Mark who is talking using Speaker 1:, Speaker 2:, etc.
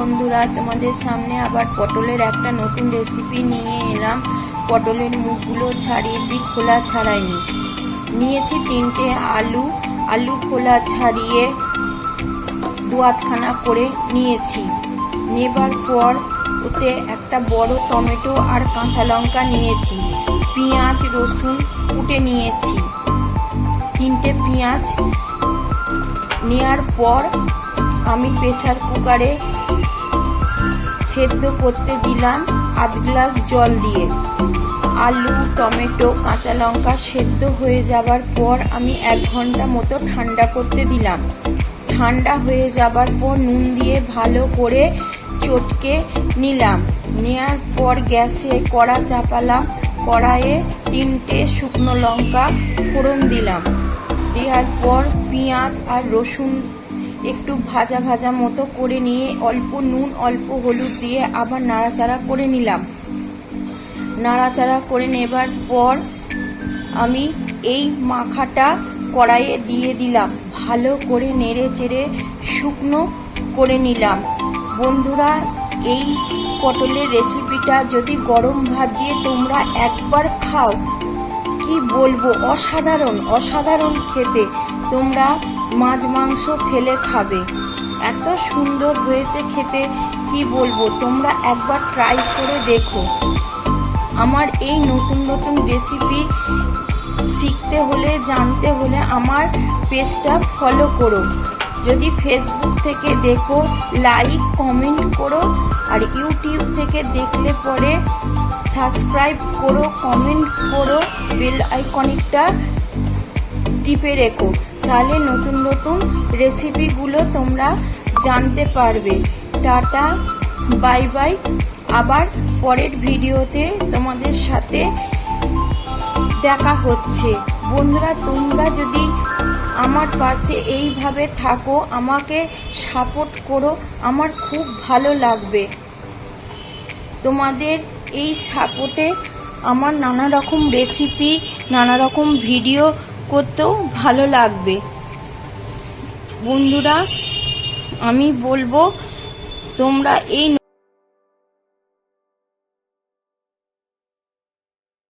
Speaker 1: বন্ধুরা, তোমাদের সামনে আবার পটলের একটা নতুন রেসিপি নিয়ে এলাম। পটলের মুখগুলো ছাড়িয়েছি, খোলা ছাড়াইনি। নিয়েছি 3টে আলু খোলা ছাড়িয়ে 2-8খানা করে নিয়েছি। নেবার পর ওতে একটা বড় টমেটো আর কাঁচা লঙ্কা নিয়েছি। পেঁয়াজ রসুন কুটে নিয়েছি। 3টে পেঁয়াজ নেওয়ার পর আমি প্রেসার কুকারে সেদ্ধ করতে দিলাম 1/2 গ্লাস জল দিয়ে। আলু টমেটো কাঁচা লঙ্কা সেদ্ধ হয়ে যাবার পর আমি 1 ঘন্টা মতো ঠান্ডা করতে দিলাম। ঠান্ডা হয়ে যাবার পর নুন দিয়ে ভালো করে চটকে নিলাম। নেওয়ার পর গ্যাসে কড়া চাপালাম। কড়াইয়ে 3টে শুকনো লঙ্কা ফোড়ন দিলাম। দেওয়ার পর পেঁয়াজ আর রসুন একটু ভাজা ভাজা মতো করে নিয়ে অল্প নুন অল্প হলুদ দিয়ে আবার নাড়াচাড়া করে নিলাম। নাড়াচাড়া করে নেবার পর আমি এই মাখাটা কড়াইয়ে দিয়ে দিলাম। ভালো করে নেড়ে চেড়ে শুকনো করে নিলাম। বন্ধুরা, এই পটলের রেসিপিটা যদি গরম ভাত দিয়ে তোমরা একবার খাও, কি বলবো, অসাধারণ খেতে। তোমরা মাছ মাংস ফেলে খাবে, এত সুন্দর হয়েছে খেতে, কি বলবো। তোমরা একবার ট্রাই করে দেখো। আমার এই নতুন রেসিপি শিখতে হলে জানতে হলে আমার পেজটা ফলো করো। যদি ফেসবুক থেকে দেখো লাইক কমেন্ট করো, আর ইউটিউব থেকে দেখলে পরে সাবস্ক্রাইব করো, কমেন্ট করো, বেল আইকনটা টিপে রেখো। তাহলে নতুন রেসিপিগুলো তোমরা জানতে পারবে। Tata, bye bye. আবার পরের ভিডিওতে তোমাদের সাথে দেখা হচ্ছে। বন্ধুরা, তোমরা যদি আমার পাশে এইভাবে থাকো, আমাকে সাপোর্ট করো, আমার খুব ভালো লাগবে। তোমাদের এই সাপোর্টে আমার নানা রকম রেসিপি নানা রকম ভিডিও করতেও ভালো লাগবে। বন্ধুরা, আমি বলবো তোমরা এই